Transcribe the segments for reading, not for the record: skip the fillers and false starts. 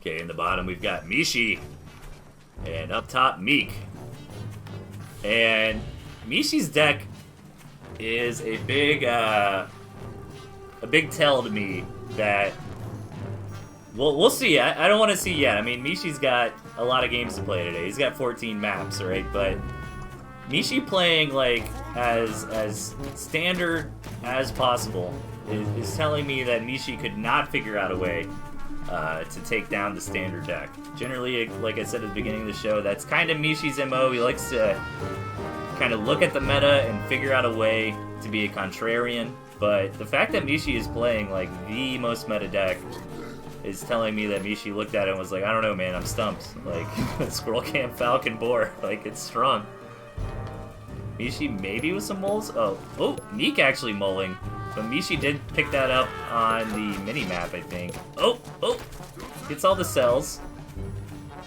Okay, in the bottom we've got Mishi. And up top, Meek. And Mishi's deck is a big tell to me that we'll see. I don't want to see yet. I mean, Mishi's got a lot of games to play today. He's got 14 maps, right? But Mishi playing like as standard as possible is telling me that Mishi could not figure out a way to take down the standard deck. Generally, like I said at the beginning of the show, that's kind of Mishi's MO. He likes to kind of look at the meta and figure out a way to be a contrarian. But the fact that Mishi is playing like the most meta deck is telling me that Mishi looked at it and was like, I don't know, man, I'm stumped. Like, Squirrel Camp Falcon Boar, like, it's strong. Mishi maybe with some moles? Oh, Meek actually mulling. But Mishi did pick that up on the mini-map, I think. Oh, gets all the cells.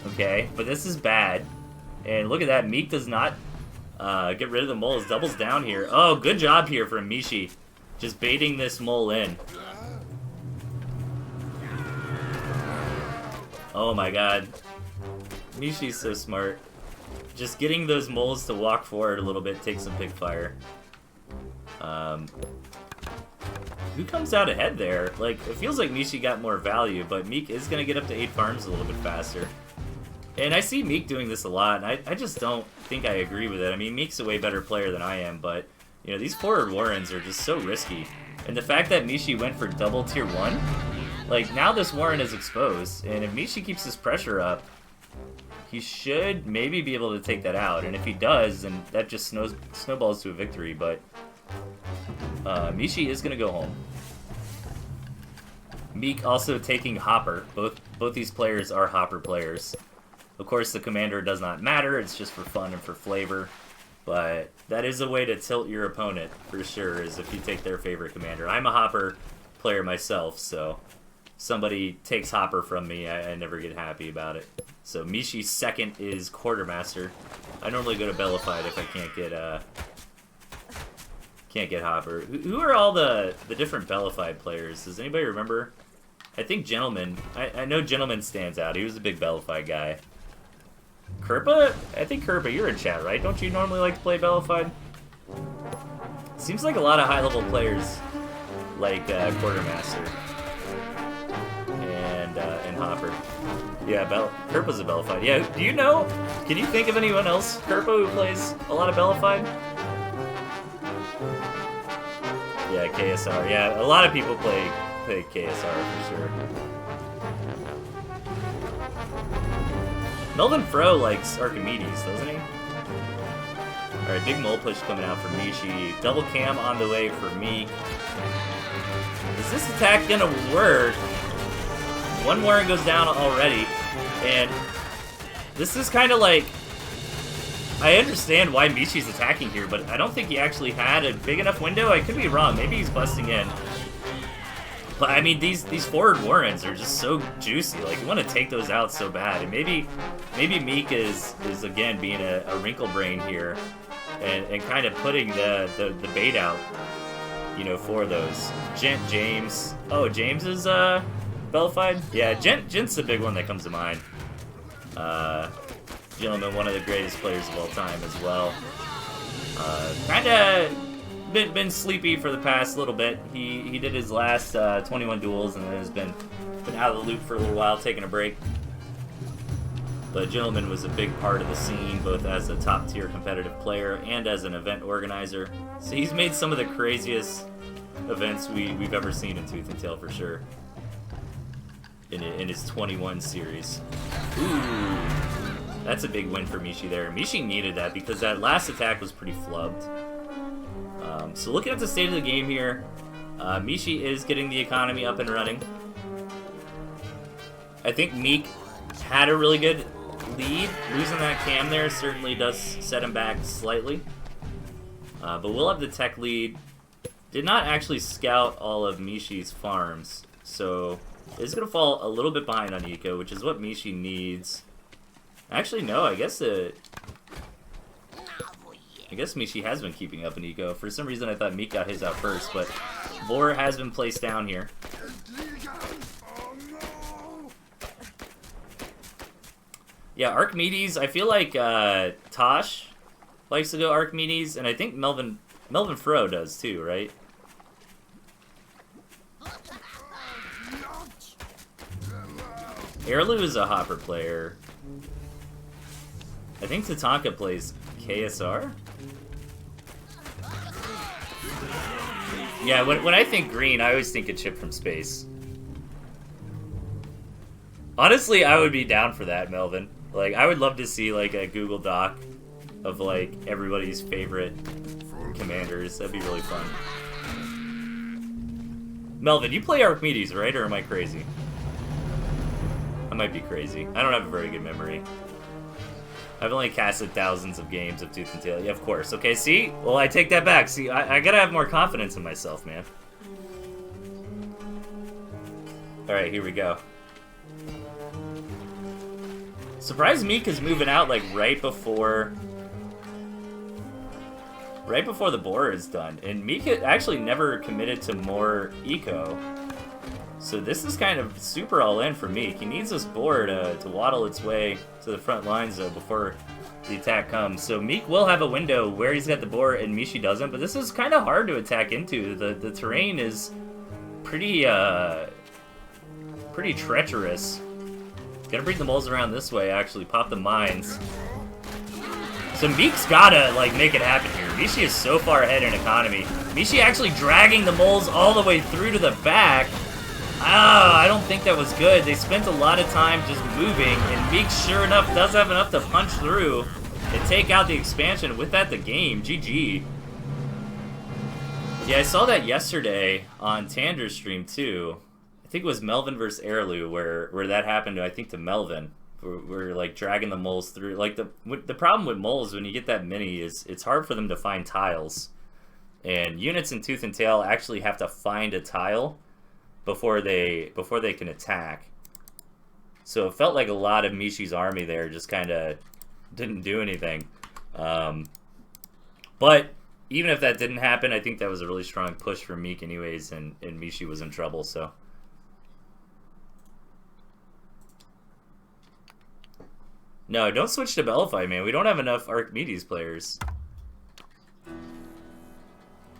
Okay, but this is bad. And look at that, Meek does not get rid of the moles, doubles down here. Oh, good job here from Mishi. Just baiting this mole in. Oh my god. Mishi's so smart. Just getting those moles to walk forward a little bit takes some big fire. Who comes out ahead there? Like, it feels like Mishi got more value, but Meek is going to get up to 8 farms a little bit faster. And I see Meek doing this a lot, and I just don't think I agree with it. I mean, Meek's a way better player than I am, but, you know, these forward Warrens are just so risky. And the fact that Mishi went for double tier 1, like, now this Warren is exposed, and if Mishi keeps his pressure up, he should maybe be able to take that out. And if he does, then that just snowballs to a victory, but Mishi is going to go home. Meek also taking Hopper. Both these players are Hopper players. Of course, the commander does not matter. It's just for fun and for flavor. But that is a way to tilt your opponent, for sure, is if you take their favorite commander. I'm a Hopper player myself, so if somebody takes Hopper from me, I never get happy about it. So Mishi's second is Quartermaster. I normally go to Bellified if I can't get Hopper. Who are all the different Bellified players? Does anybody remember? I think Gentleman. I know Gentleman stands out. He was a big Bellified guy. Kerpa? I think Kerpa, you're in chat, right? Don't you normally like to play Bellified? Seems like a lot of high-level players like Quartermaster and Hopper. Yeah, Kerpa's a Bellified. Yeah, do you know? Can you think of anyone else, Kerpa, who plays a lot of Bellified? Yeah, KSR. Yeah, a lot of people play KSR for sure. Melvin Fro likes Archimedes, doesn't he? Alright, big mole push coming out for Mishi. Double cam on the way for Meek. Is this attack gonna work? One Warren goes down already, and this is kind of like... I understand why Mishi's attacking here, but I don't think he actually had a big enough window. I could be wrong. Maybe he's busting in. But, I mean, these forward Warrens are just so juicy. Like, you want to take those out so bad. And maybe Meek is again, being a wrinkle brain here and kind of putting the bait out, you know, for those. James. Oh, James is Bellified? Yeah, Gent's the big one that comes to mind. Gentleman, one of the greatest players of all time as well. Kinda been sleepy for the past little bit. He did his last 21 duels and then has been out of the loop for a little while, taking a break. But Gentleman was a big part of the scene, both as a top-tier competitive player and as an event organizer. So he's made some of the craziest events we've ever seen in Tooth and Tail for sure. In his 21 series. Ooh. That's a big win for Mishi there. Mishi needed that because that last attack was pretty flubbed. So looking at the state of the game here, Mishi is getting the economy up and running. I think Meek had a really good lead. Losing that cam there certainly does set him back slightly. But we'll have the tech lead. Did not actually scout all of Mishi's farms, so it's going to fall a little bit behind on Eco, which is what Mishi needs. Actually, no, I guess Mishi has been keeping up in Eco. For some reason, I thought Meek got his out first, but Vor has been placed down here. Yeah, Archimedes, I feel like Tosh likes to go Archimedes, and I think Melvin Fro does too, right? Airlu is a Hopper player. I think Tatanka plays KSR? Yeah, when I think green, I always think a chip from space. Honestly, I would be down for that, Melvin. Like, I would love to see, like, a Google Doc of, like, everybody's favorite commanders. That'd be really fun. Melvin, you play Archimedes, right? Or am I crazy? I might be crazy. I don't have a very good memory. I've only casted thousands of games of Tooth and Tail. Yeah, of course. Okay, see? Well, I take that back. See, I gotta have more confidence in myself, man. Alright, here we go. Surprised Meek is moving out, like, right before the board is done. And Meek actually never committed to more eco. So this is kind of super all-in for Meek. He needs this board to waddle its way to the front lines, though, before the attack comes. So Meek will have a window where he's got the board and Mishi doesn't, but this is kind of hard to attack into. The terrain is pretty treacherous. Gonna bring the moles around this way, actually. Pop the mines. So Meek's gotta, like, make it happen here. Mishi is so far ahead in economy. Mishi actually dragging the moles all the way through to the back. I don't think that was good. They spent a lot of time just moving, and Meek, sure enough, does have enough to punch through and take out the expansion. With that, the game. GG. Yeah, I saw that yesterday on Tander's stream, too. I think it was Melvin versus Airlu where that happened, I think, to Melvin. We're like dragging the moles through. Like, the problem with moles when you get that many is it's hard for them to find tiles. And units in Tooth and Tail actually have to find a tile before they can attack. So it felt like a lot of Mishi's army there just kind of didn't do anything. But even if that didn't happen, I think that was a really strong push for Meek anyways, and Mishi was in trouble, so. No, don't switch to Bellify, man. We don't have enough Archimedes players.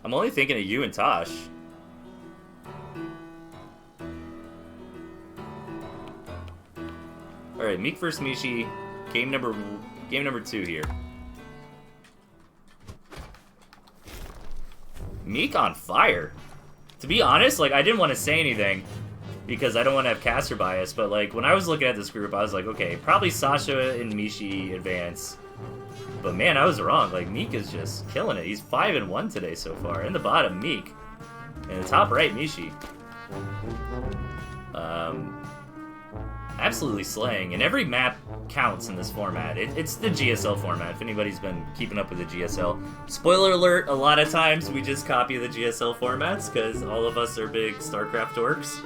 I'm only thinking of you and Tosh. Alright, Meek versus Mishi. Game number 2 here. Meek on fire. To be honest, like, I didn't want to say anything because I don't want to have caster bias, but like when I was looking at this group, I was like, okay, probably Sasha and Mishi advance. But man, I was wrong. Like, Meek is just killing it. He's 5-1 today so far. In the bottom, Meek. In the top right, Mishi. Absolutely slaying. And every map counts in this format. It's the GSL format, if anybody's been keeping up with the GSL. Spoiler alert, a lot of times we just copy the GSL formats because all of us are big StarCraft dorks.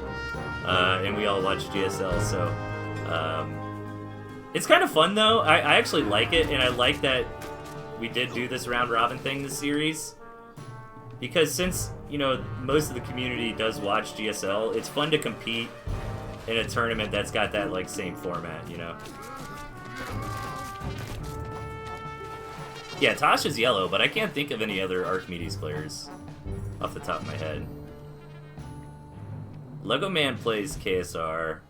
And we all watch GSL, so... it's kind of fun, though. I actually like it, and I like that we did do this round-robin thing this series. Because since, you know, most of the community does watch GSL, it's fun to compete in a tournament that's got that, like, same format, you know? Yeah, Tosh is yellow, but I can't think of any other Archimedes players off the top of my head. Lego Man plays KSR.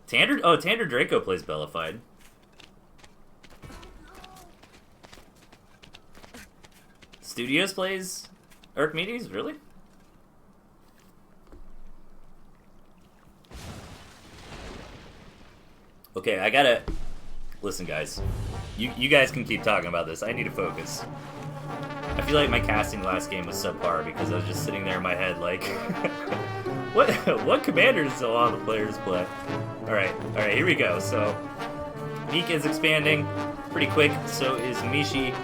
Tander Draco plays Bellified. Studios plays Archimedes? Really? Okay, I gotta... Listen, guys. You guys can keep talking about this. I need to focus. I feel like my casting last game was subpar because I was just sitting there in my head like... what commander does all the players play? Alright, here we go. So, Meek is expanding pretty quick, so is Mishi.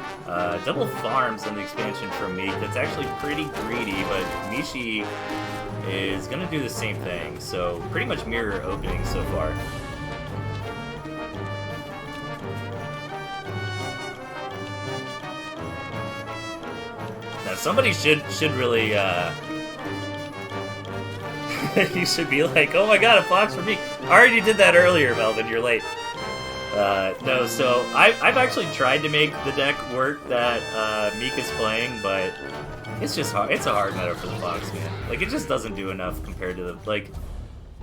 Double farms on the expansion from Meek. That's actually pretty greedy, but Mishi is going to do the same thing. So, pretty much mirror opening so far. Now, somebody should really... you should be like, oh my god, a fox for me. I already did that earlier, Melvin. You're late. No, so I've actually tried to make the deck work that Meek is playing, but it's just hard. It's a hard meta for the Fox, man. Like, it just doesn't do enough compared to the, like,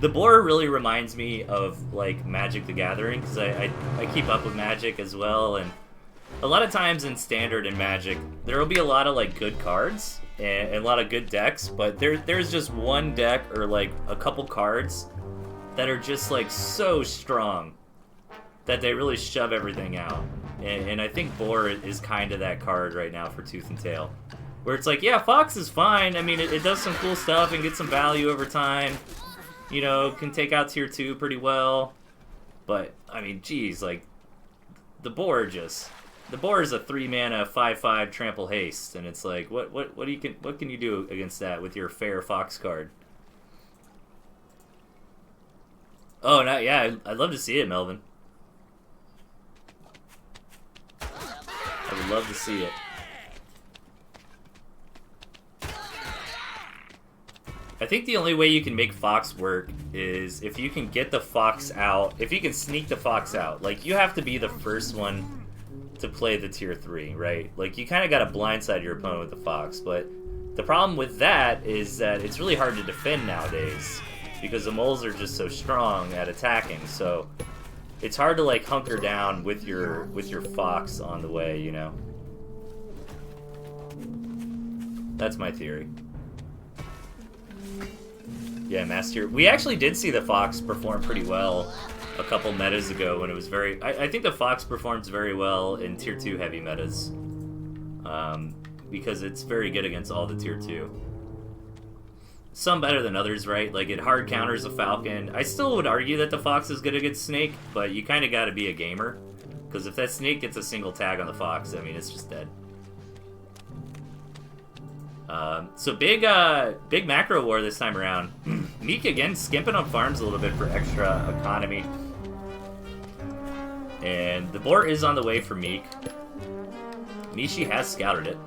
the boar really reminds me of, like, Magic the Gathering, because I keep up with Magic as well, and a lot of times in Standard and Magic, there will be a lot of, like, good cards, and a lot of good decks, but there's just one deck, or, like, a couple cards that are just, like, so strong that they really shove everything out. And I think Boar is kind of that card right now for Tooth and Tail. Where it's like, yeah, Fox is fine. I mean, it does some cool stuff and gets some value over time. You know, can take out tier 2 pretty well. But, I mean, geez, like, the Boar is a 3-mana 5/5 trample haste, and it's like, what can you do against that with your fair Fox card? Oh, yeah, I'd love to see it, Melvin. I would love to see it. I think the only way you can make Fox work is if you can get the Fox out, if you can sneak the Fox out. Like, you have to be the first one to play the tier 3, right? Like, you kind of got to blindside your opponent with the Fox, but the problem with that is that it's really hard to defend nowadays because the moles are just so strong at attacking, so it's hard to, like, hunker down with your Fox on the way, you know? That's my theory. Yeah, Master. We actually did see the Fox perform pretty well a couple metas ago when it was very... I think the Fox performs very well in tier 2 heavy metas. Because it's very good against all the tier 2. Some better than others, right? Like, it hard counters a Falcon. I still would argue that the Fox is good against Snake, but you kind of got to be a gamer. Because if that Snake gets a single tag on the Fox, I mean, it's just dead. So big macro war this time around. Meek again skimping on farms a little bit for extra economy. And the board is on the way for Meek. Mishi has scouted it.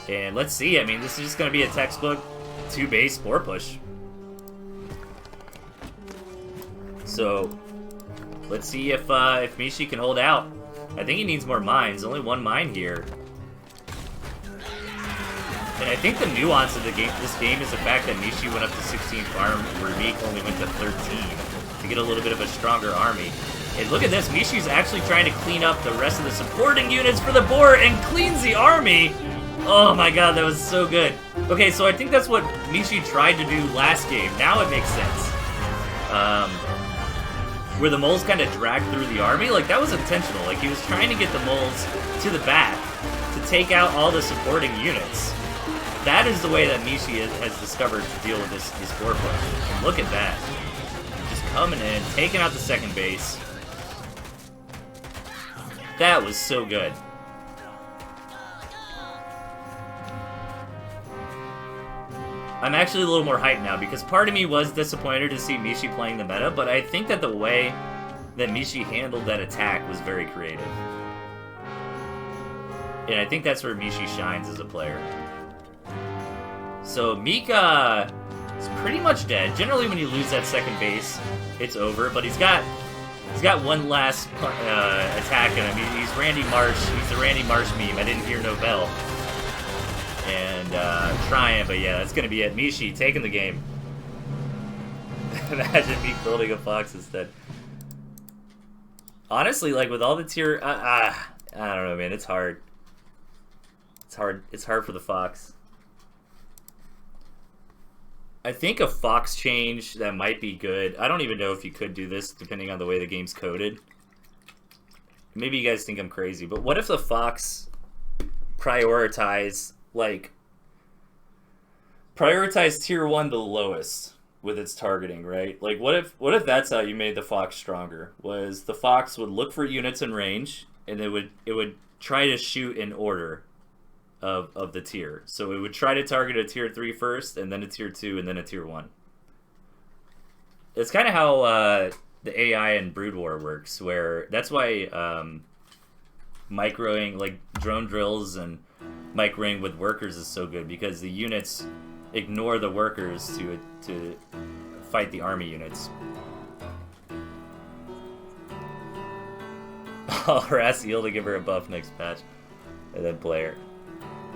And let's see, I mean, this is just going to be a textbook 2-base board push. So, let's see if Mishi can hold out. I think he needs more mines. Only one mine here. And I think the nuance of this game is the fact that Mishi went up to 16 farm, where Meek only went to 13 to get a little bit of a stronger army. And look at this, Mishi's actually trying to clean up the rest of the supporting units for the board and cleans the army. Oh my god, that was so good. Okay, so I think that's what Mishi tried to do last game. Now it makes sense. Where the moles kind of dragged through the army, like that was intentional. Like he was trying to get the moles to the back to take out all the supporting units. That is the way that Mishi has discovered to deal with this board push. And look at that. Just coming in, taking out the second base. That was so good. I'm actually a little more hyped now because part of me was disappointed to see Mishi playing the meta, but I think that the way that Mishi handled that attack was very creative. And I think that's where Mishi shines as a player. So Meek is pretty much dead. Generally when you lose that second base, it's over, but he's got one last attack in him. He's Randy Marsh. He's the Randy Marsh meme. I didn't hear no bell. And trying, but yeah, that's gonna be it. Mishi taking the game. Imagine Meek building a Fox instead. Honestly, like with all the tier, I don't know, man. It's hard. It's hard for the Fox. I think a Fox change that might be good. I don't even know if you could do this depending on the way the game's coded. Maybe you guys think I'm crazy, but what if the Fox prioritize tier 1 the lowest with its targeting, right? Like what if that's how you made the Fox stronger? Was the Fox would look for units in range and it would try to shoot in order of the tier. So it would try to target a tier 3 first, and then a tier 2, and then a tier 1. It's kind of how the AI in Brood War works, where that's why microing, like drone drills and microing with workers is so good, because the units ignore the workers to fight the army units. I'll harass Eel to give her a buff next patch. And then play her.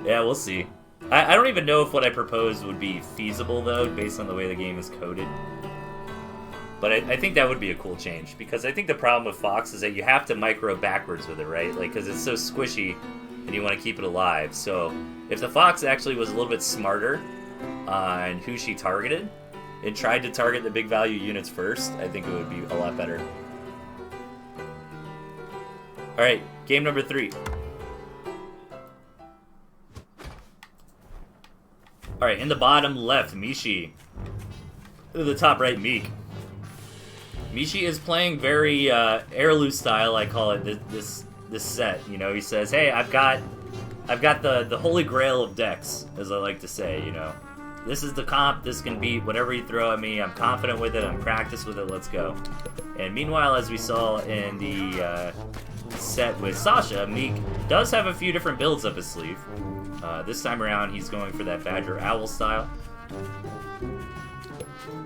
Yeah, we'll see. I don't even know if what I proposed would be feasible, though, based on the way the game is coded. But I think that would be a cool change, because I think the problem with Fox is that you have to micro backwards with it, right? Like, because it's so squishy, and you want to keep it alive. So, if the Fox actually was a little bit smarter on who she targeted, and tried to target the big value units first, I think it would be a lot better. Alright, game number 3. Alright, in the bottom left, Mishi. To the top right, Meek. Mishi is playing very heirloom style, I call it, this set. You know, he says, hey, I've got the holy grail of decks, as I like to say, you know. This is the comp, this can beat whatever you throw at me, I'm confident with it, I'm practiced with it, let's go. And meanwhile, as we saw in the set with Sasha, Meek does have a few different builds up his sleeve. This time around, he's going for that Badger Owl style,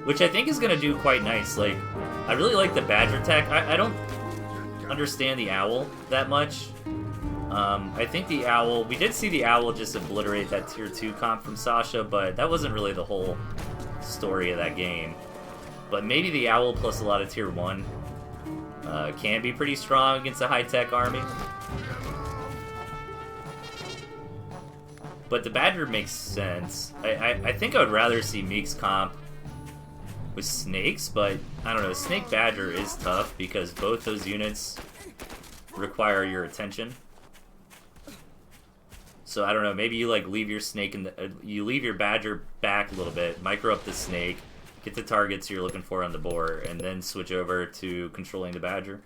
which I think is going to do quite nice. Like, I really like the Badger tech. I don't understand the Owl that much. I think the Owl, we did see the Owl just obliterate that tier 2 comp from Sasha, but that wasn't really the whole story of that game. But maybe the Owl plus a lot of tier 1 can be pretty strong against a high-tech army. But the Badger makes sense. I think I would rather see Meek's comp with Snakes, but I don't know, Snake Badger is tough because both those units require your attention. So I don't know, maybe you like leave your Snake in the, you leave your Badger back a little bit, micro up the Snake, get the targets you're looking for on the board, and then switch over to controlling the Badger.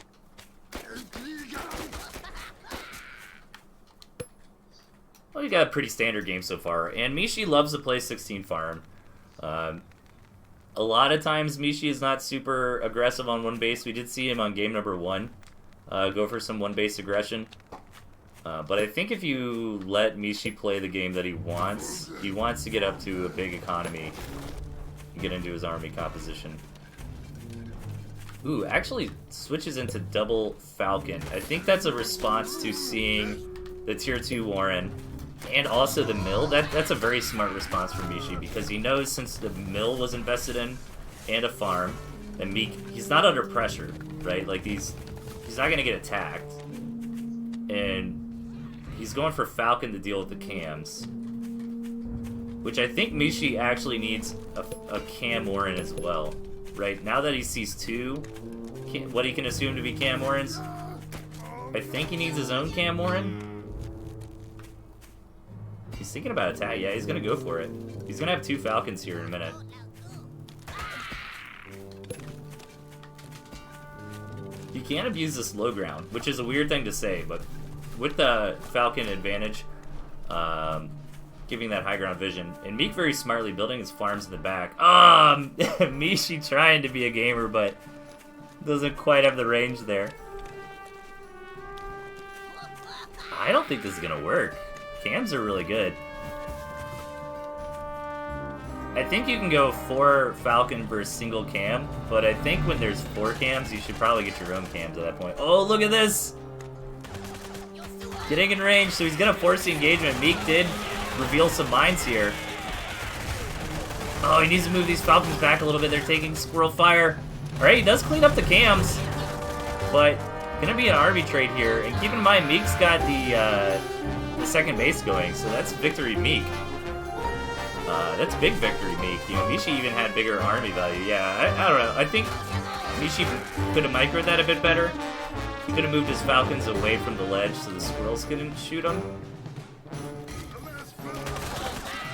Well, you got a pretty standard game so far, and Mishi loves to play 16 farm. A lot of times Mishi is not super aggressive on one base. We did see him on game number 1 go for some one base aggression. But I think if you let Mishi play the game that he wants to get up to a big economy and get into his army composition. Ooh, actually switches into double Falcon. I think that's a response to seeing the tier 2 Warren and also the mill. That's a very smart response from Mishi, because he knows since the mill was invested in and a farm, and Meek, he's not under pressure, right? Like he's not gonna get attacked, and he's going for Falcon to deal with the cams, which I think Mishi actually needs a cam Warren as well, right? Now that he sees 2, what he can assume to be cam Warrens, I think he needs his own cam Warren. He's thinking about attack. Yeah, he's going to go for it. He's going to have 2 Falcons here in a minute. You can't abuse this low ground, which is a weird thing to say, but with the Falcon advantage, giving that high ground vision, and Meek very smartly building his farms in the back. Mishi trying to be a gamer, but doesn't quite have the range there. I don't think this is going to work. Cams are really good. I think you can go 4 Falcon versus single cam, but I think when there's 4 cams, you should probably get your own cams at that point. Oh, look at this! Getting in range, so he's going to force the engagement. Meek did reveal some mines here. Oh, he needs to move these Falcons back a little bit. They're taking squirrel fire. Alright, he does clean up the cams, but gonna be an army trade here. And keep in mind, Meek's got the second base going, so that's victory Meek. That's big victory Meek. You know, Mishi even had bigger army value. Yeah, I don't know. I think Mishi could have microed that a bit better. He could have moved his Falcons away from the ledge so the squirrels couldn't shoot him.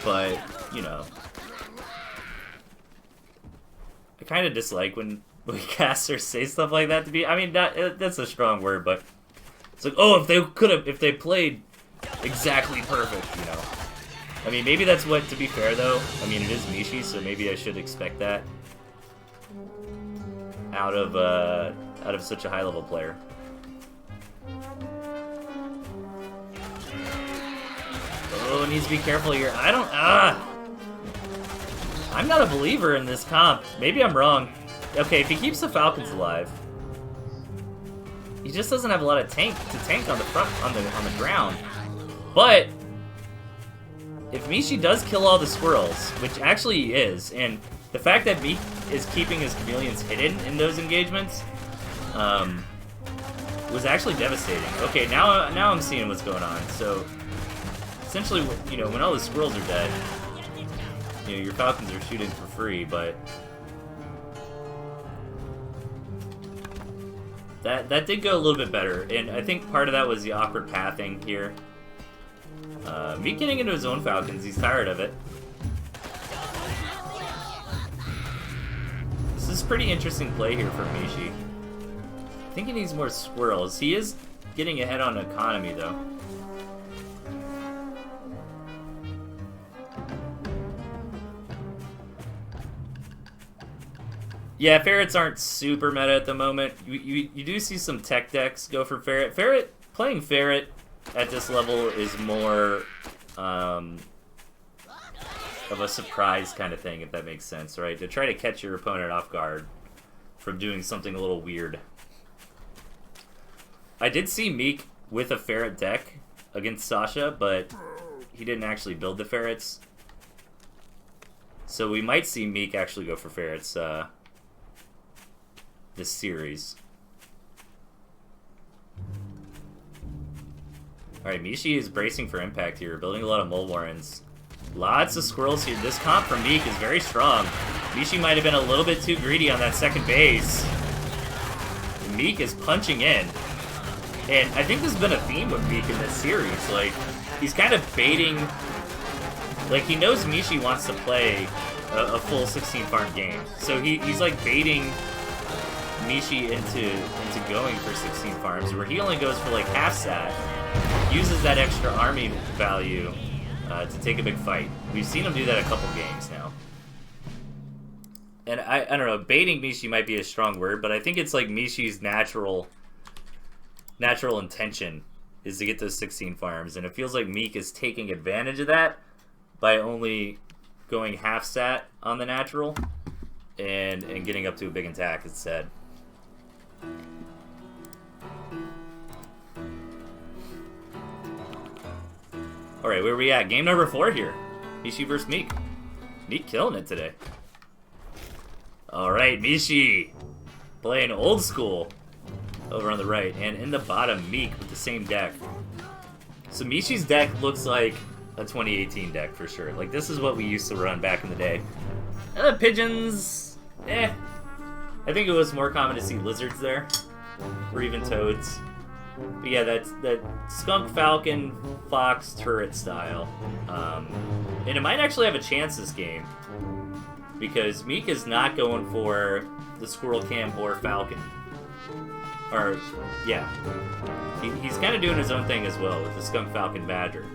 But, you know, I kind of dislike when casters say stuff like that to be. I mean, that's a strong word, but it's like, oh, if they played exactly perfect, you know. I mean, maybe that's what, to be fair though, I mean, it is Mishi, so maybe I should expect that out of such a high level player. Oh, needs to be careful here. I'm not a believer in this comp. Maybe I'm wrong. Okay, if he keeps the Falcons alive, he just doesn't have a lot of tank on the front, on the ground. But if Mishi does kill all the squirrels, which actually he is, and the fact that Meek is keeping his chameleons hidden in those engagements, was actually devastating. Okay, now I'm seeing what's going on. So essentially, you know, when all the squirrels are dead, you know, your falcons are shooting for free, but that did go a little bit better, and I think part of that was the awkward pathing here. Meek getting into his own falcons, he's tired of it. This is pretty interesting play here for Mishi. I think he needs more squirrels. He is getting ahead on economy, though. Yeah, ferrets aren't super meta at the moment. You do see some tech decks go for ferret. Playing ferret at this level is more of a surprise kind of thing, if that makes sense, right? To try to catch your opponent off guard from doing something a little weird. I did see Meek with a ferret deck against Sasha, but he didn't actually build the ferrets. So we might see Meek actually go for ferrets this series. Alright, Mishi is bracing for impact here, building a lot of mole warrens. Lots of squirrels here. This comp from Meek is very strong. Mishi might have been a little bit too greedy on that second base. Meek is punching in. And I think this has been a theme with Meek in this series. Like, he's kind of baiting... Like, he knows Mishi wants to play a full 16 farm game. So he's like baiting Mishi into going for 16 farms, where he only goes for like half stat. Uses that extra army value to take a big fight. We've seen him do that a couple games now. And I don't know, baiting Mishi might be a strong word, but I think it's like Mishi's natural intention is to get those 16 farms, and it feels like Meek is taking advantage of that by only going half stat on the natural and getting up to a big attack instead. Alright, where are we at? Game number 4 here. Mishi versus Meek. Meek killing it today. Alright, Mishi playing old school over on the right, and in the bottom, Meek with the same deck. So Mishi's deck looks like a 2018 deck for sure. Like, this is what we used to run back in the day. And the pigeons, I think it was more common to see lizards there, or even toads. But yeah, that's that skunk falcon fox turret style. And it might actually have a chance this game, because Meek is not going for the squirrel cam or falcon. Or, yeah. He's kind of doing his own thing as well with the skunk falcon badger.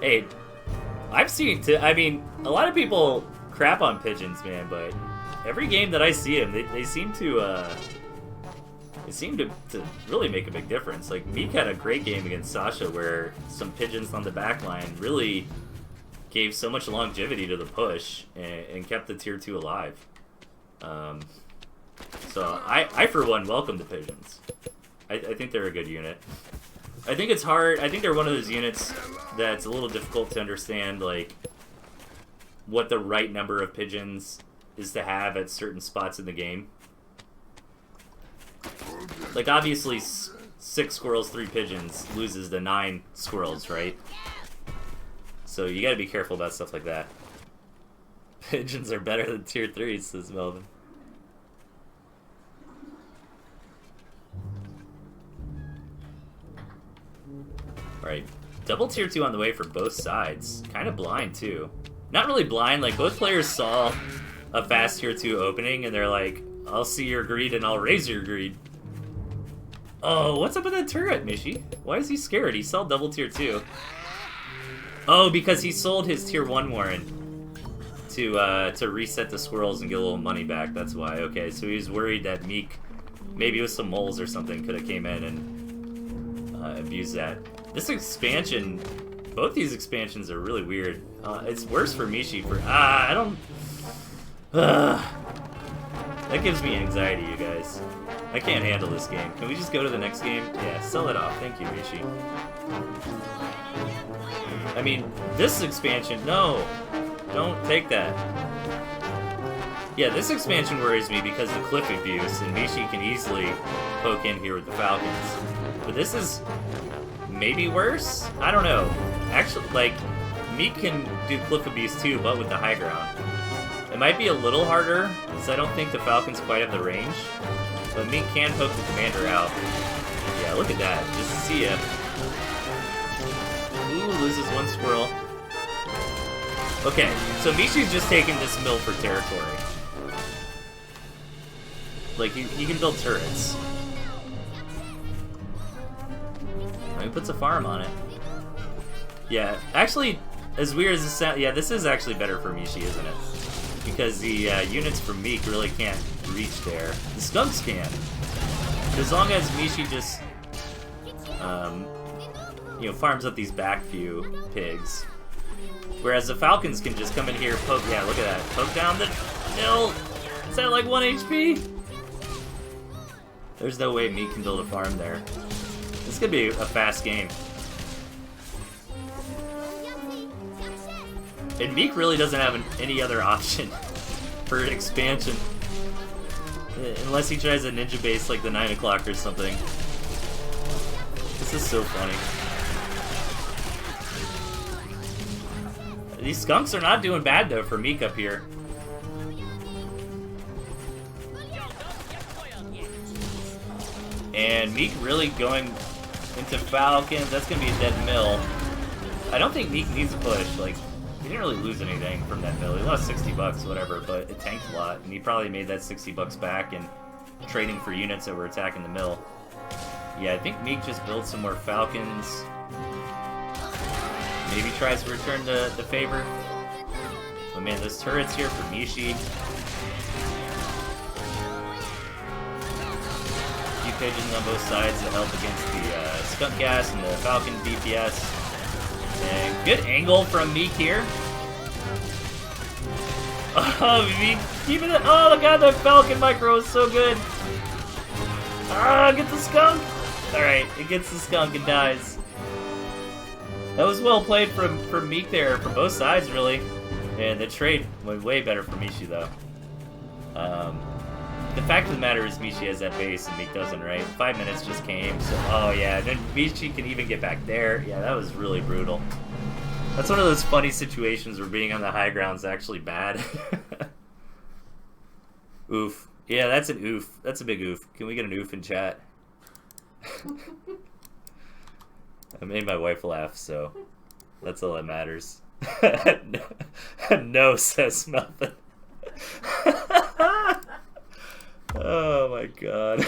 Hey, I've seen, I mean, a lot of people crap on pigeons, man, but every game that I see them, they seem to really make a big difference. Like, Meek had a great game against Sasha where some pigeons on the back line really gave so much longevity to the push and kept the tier 2 alive. So I for one, welcome the pigeons. I think they're a good unit. I think it's hard. I think they're one of those units that's a little difficult to understand, like, what the right number of pigeons is to have at certain spots in the game. Like, obviously, 6 squirrels, 3 pigeons loses to 9 squirrels, right? So you gotta be careful about stuff like that. Pigeons are better than tier 3s, says Melvin. Alright, double tier 2 on the way for both sides. Kind of blind, too. Not really blind, like, both players saw a fast tier 2 opening, and they're like, I'll see your greed and I'll raise your greed. Oh, what's up with that turret, Mishi? Why is he scared? He saw double tier 2. Oh, because he sold his tier 1 Warren to reset the squirrels and get a little money back, that's why. Okay, so he was worried that Meek, maybe with some moles or something, could have came in and abused that. This expansion both these expansions are really weird. It's worse for Mishi for... I don't... that gives me anxiety, you guys. I can't handle this game. Can we just go to the next game? Yeah, sell it off. Thank you, Mishi. I mean, this expansion... No! Don't take that. Yeah, this expansion worries me because of the cliff abuse, and Mishi can easily poke in here with the Falcons. But this is maybe worse? I don't know. Actually, like, Meek can do cliff abuse too, but with the high ground. It might be a little harder, because I don't think the Falcons quite have the range. But Meek can poke the commander out. Yeah, look at that. Just see ya. Ooh, loses one squirrel. Okay, so Mishi's just taking this mill for territory. Like, he can build turrets. He puts a farm on it. Yeah, actually, as weird as this sounds, yeah, this is actually better for Mishi, isn't it? Because the units from Meek really can't reach there. The skunks can. As long as Mishi just, you know, farms up these back few pigs. Whereas the Falcons can just come in here, poke, yeah, look at that. Poke down the mill. Is that like 1 HP? There's no way Meek can build a farm there. This could be a fast game. And Meek really doesn't have any other option for expansion. Unless he tries a ninja base like the 9 o'clock or something. This is so funny. These skunks are not doing bad though for Meek up here. And Meek really going into Falcons. That's going to be a dead mill. I don't think Meek needs a push. Like, he didn't really lose anything from that mill. He lost 60 bucks, whatever, but it tanked a lot. And he probably made that 60 bucks back in trading for units that were attacking the mill. Yeah, I think Meek just builds some more Falcons. Maybe tries to return the favor. Oh man, those turrets here for Mishi. Pigeons on both sides to help against the skunk gas and the Falcon DPS. And good angle from Meek here. Oh, Meek keeping it. Oh my god, that Falcon micro is so good. Ah, get the skunk. Alright, it gets the skunk and dies. That was well played from Meek there, from both sides really. And the trade went way better for Mishi though. The fact of the matter is Mishi has that base and Meek doesn't, right? 5 minutes just came, so... Oh, yeah, and then Mishi can even get back there. Yeah, that was really brutal. That's one of those funny situations where being on the high ground is actually bad. Oof. Yeah, that's an oof. That's a big oof. Can we get an oof in chat? I made my wife laugh, so that's all that matters. No, says nothing. Oh my god.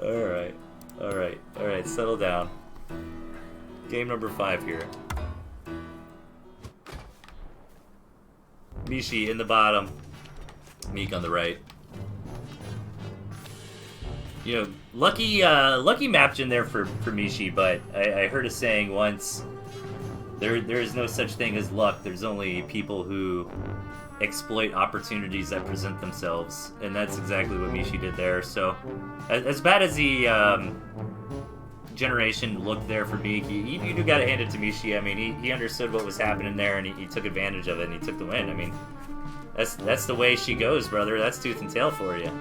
Alright, settle down. Game number 5 here. Mishi in the bottom. Meek on the right. You know, lucky map gen there for Mishi, but I heard a saying once, there is no such thing as luck, there's only people who exploit opportunities that present themselves, and that's exactly what Mishi did there. So, as bad as the generation looked there for Meek, you do gotta hand it to Mishi. I mean, he understood what was happening there, and he took advantage of it, and he took the win. I mean, that's the way she goes, brother. That's tooth and tail for you.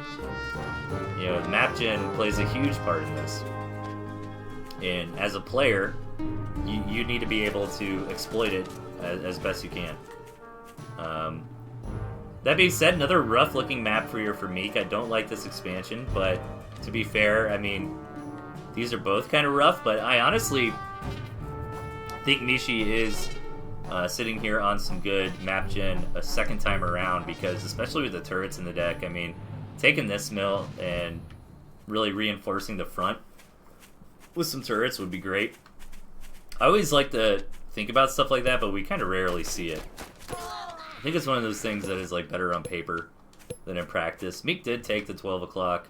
You know, map gen plays a huge part in this, and as a player, you need to be able to exploit it as best you can. That being said, another rough-looking map for Meek. I don't like this expansion, but to be fair, I mean, these are both kind of rough, but I honestly think Mishi is sitting here on some good map gen a second time around, because especially with the turrets in the deck, I mean, taking this mill and really reinforcing the front with some turrets would be great. I always like to think about stuff like that, but we kind of rarely see it. I think it's one of those things that is like better on paper than in practice. Meek did take the 12 o'clock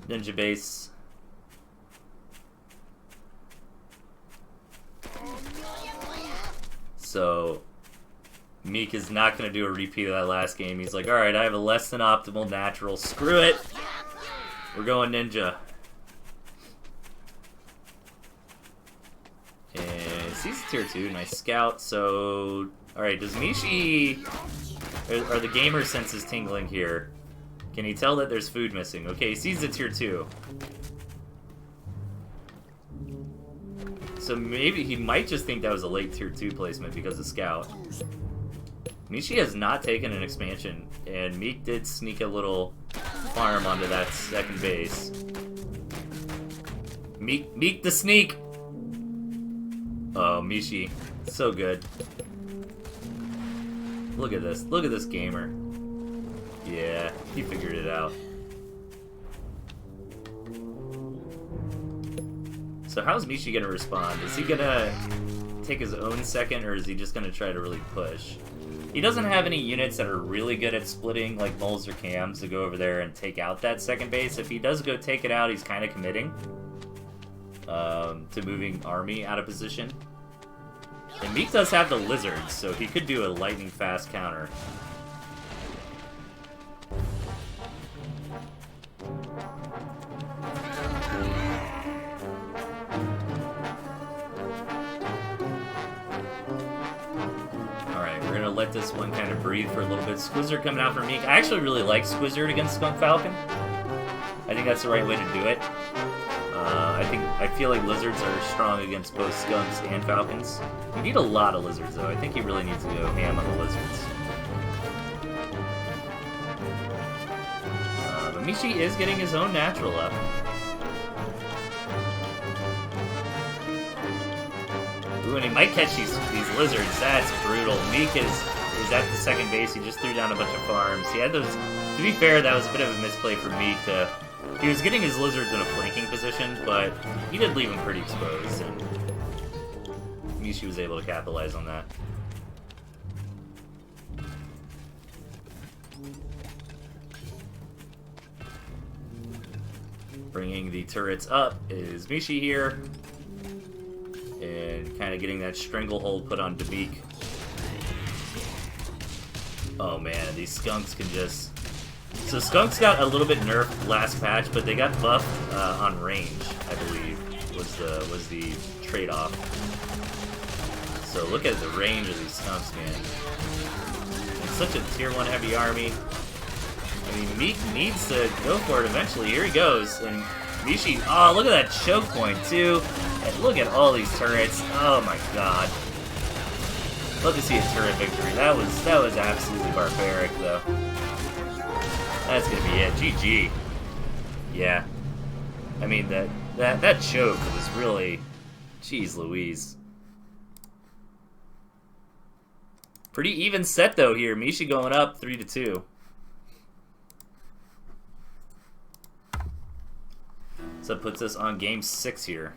ninja base. So Meek is not going to do a repeat of that last game. He's like, alright, I have a less than optimal natural. Screw it. We're going ninja. And he's tier 2. Nice scout. So, alright, does Mishi... Are the gamer senses tingling here? Can he tell that there's food missing? Okay, he sees the tier 2. So maybe he might just think that was a late tier 2 placement because of scout. Mishi has not taken an expansion, and Meek did sneak a little farm onto that second base. Meek the sneak! Oh, Mishi. So good. Look at this. Look at this gamer. Yeah, he figured it out. So how's Mishi gonna respond? Is he gonna take his own second, or is he just gonna try to really push? He doesn't have any units that are really good at splitting, like moles or cams, to go over there and take out that second base. If he does go take it out, he's kind of committing to moving army out of position. And Meek does have the lizards, so he could do a lightning fast counter. Let this one kind of breathe for a little bit. Squizzard coming out for Meek. I actually really like Squizzard against Skunk Falcon. I think that's the right way to do it. I feel like lizards are strong against both skunks and falcons. You need a lot of lizards though. I think he really needs to go ham on the lizards. But Mishi is getting his own natural up. Ooh, and he might catch these lizards. That's brutal. Meek is at the second base. He just threw down a bunch of farms. He had those... To be fair, that was a bit of a misplay for Meek. He was getting his lizards in a flanking position, but he did leave them pretty exposed, and Mishi was able to capitalize on that. Bringing the turrets up is Mishi here. And kind of getting that stranglehold put on Meek. Oh man, these skunks can just... So skunks got a little bit nerfed last patch, but they got buffed on range, I believe, was the trade-off. So look at the range of these skunks, man. It's such a tier 1 heavy army. I mean, Meek needs to go for it eventually. Here he goes, and Mishi... Oh, look at that choke point, too. And look at all these turrets. Oh my god. Love to see a turret victory. That was absolutely barbaric, though. That's gonna be it. GG. Yeah. I mean, that choke was really... Jeez Louise. Pretty even set, though, here. Mishi going up 3-2. So that puts us on game 6 here.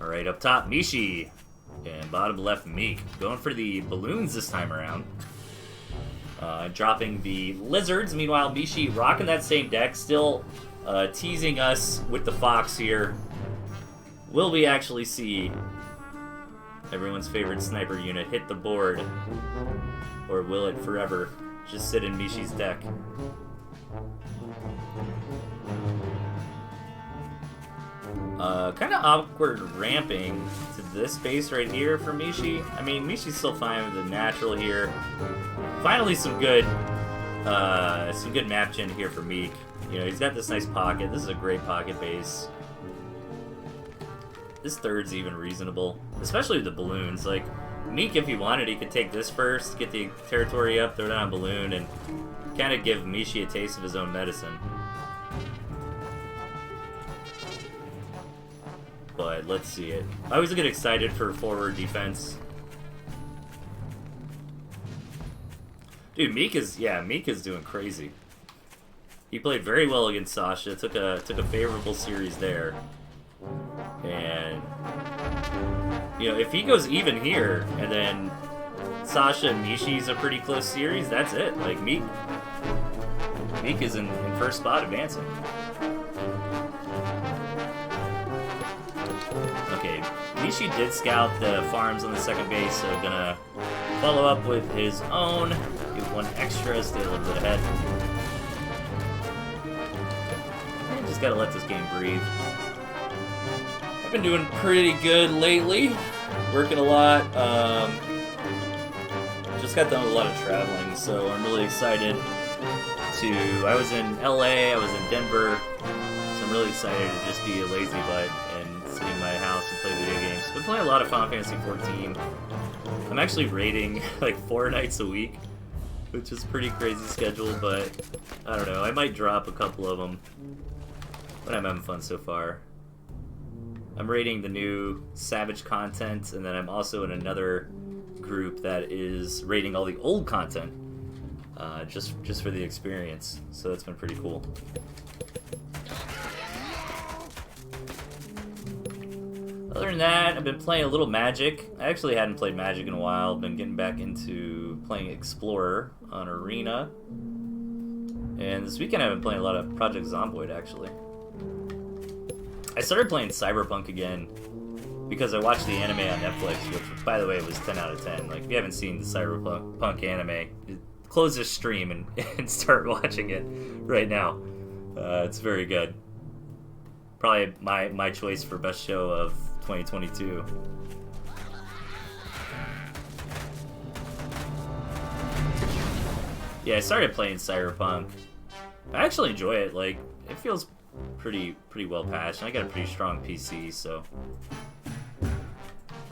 Alright, up top, Mishi. And bottom left, Meek. Going for the balloons this time around. Dropping the lizards. Meanwhile, Mishi rocking that same deck. Still teasing us with the fox here. Will we actually see everyone's favorite sniper unit hit the board? Or will it forever just sit in Mishi's deck? Kind of awkward ramping to this base right here for Mishi. I mean, Mishi's still fine with the natural here. Finally, some good map gen here for Meek. You know, he's got this nice pocket. This is a great pocket base. This third's even reasonable, especially with the balloons. Like, Meek, if he wanted, he could take this first, get the territory up, throw down a balloon, and kind of give Mishi a taste of his own medicine. But let's see it. I always get excited for forward defense. Dude, Meek is doing crazy. He played very well against Sasha. Took a favorable series there. And you know, if he goes even here, and then Sasha and Mishi's a pretty close series, that's it. Like Meek is in first spot advancing. Okay, Mishi did scout the farms on the second base, so gonna follow up with his own. Get one extra, stay a little bit ahead. And just gotta let this game breathe. I've been doing pretty good lately. Working a lot. Just got done with a lot of traveling, so I'm really excited to... I was in LA, I was in Denver, so I'm really excited to just be a lazy butt and sit in my house and play video games. Been playing a lot of Final Fantasy 14. I'm actually raiding like 4 nights a week, which is a pretty crazy schedule, but I don't know, I might drop a couple of them, but I'm having fun so far. I'm raiding the new Savage content, and then I'm also in another group that is raiding all the old content, just for the experience. So that's been pretty cool. Other than that, I've been playing a little Magic. I actually hadn't played Magic in a while. I've been getting back into playing Explorer on Arena. And this weekend I've been playing a lot of Project Zomboid, actually. I started playing Cyberpunk again because I watched the anime on Netflix, which, by the way, was 10 out of 10. Like, if you haven't seen the Cyberpunk anime, close this stream and start watching it right now. It's very good. Probably my choice for best show of 2022. Yeah, I started playing Cyberpunk. I actually enjoy it. Like, it feels pretty well patched. I got a pretty strong PC, so.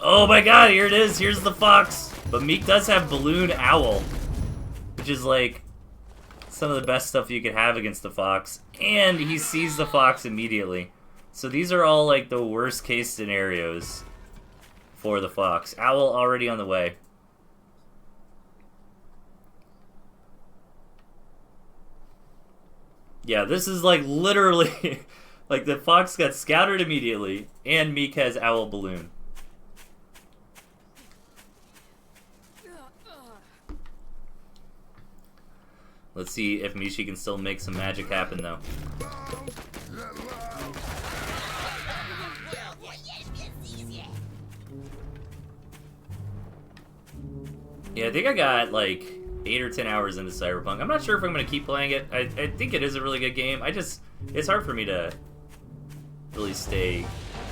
Oh my god, here it is. Here's the fox. But Meek does have Balloon Owl, which is like some of the best stuff you could have against the fox. And he sees the fox immediately. So these are all like the worst case scenarios for the fox. Owl already on the way. Yeah, this is like literally, like the fox got scouted immediately, and Meek has Owl Balloon. Let's see if Mishi can still make some magic happen, though. Yeah, I think I got like 8 or 10 hours into Cyberpunk. I'm not sure if I'm going to keep playing it. I think it is a really good game. It's hard for me to really stay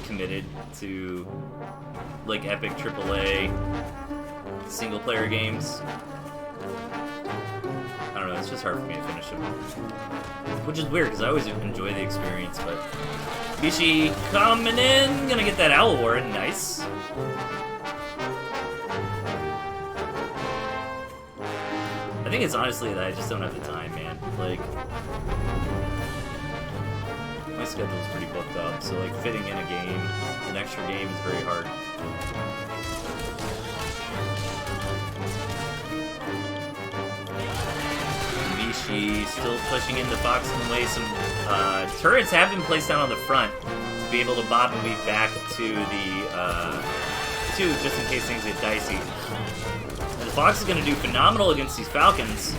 committed to like epic AAA single-player games. I don't know, it's just hard for me to finish them. Which is weird, because I always enjoy the experience, but... Mishi coming in! Gonna get that Owl Warren, nice. I think it's honestly that I just don't have the time, man. Like... My schedule's pretty booked up, so like fitting in a game, an extra game is very hard. Mishi still pushing in the fox in the way. Some turrets have been placed down on the front to be able to bob and weave back to the just in case things get dicey. And the fox is going to do phenomenal against these falcons.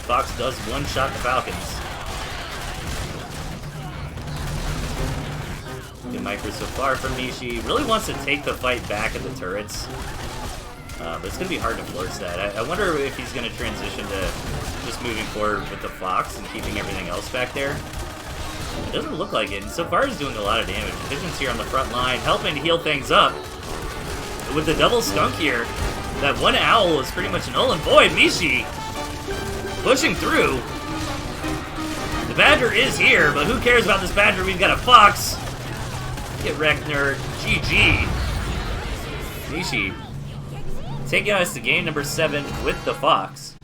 Fox does one-shot the falcons. Good micro so far from Mishi. Really wants to take the fight back at the turrets. But it's going to be hard to force that. I wonder if he's going to transition to just moving forward with the fox and keeping everything else back there. It doesn't look like it. And so far he's doing a lot of damage. Vision's here on the front line, helping to heal things up. With the double skunk here, that one owl is pretty much null and void. Mishi pushing through. The badger is here, but who cares about this badger? We've got a fox. Get wrecked, nerd. GG. Mishi taking us to game number 7 with the fox.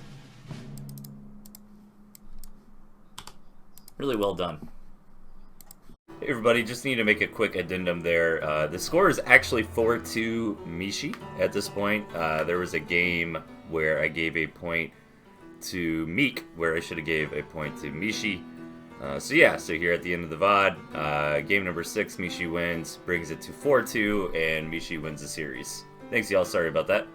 Really well done. Hey everybody, just need to make a quick addendum there. The score is actually 4-2 Mishi at this point. There was a game where I gave a point to Meek, where I should have gave a point to Mishi. So here at the end of the VOD, game number 6, Mishi wins, brings it to 4-2, and Mishi wins the series. Thanks y'all, sorry about that.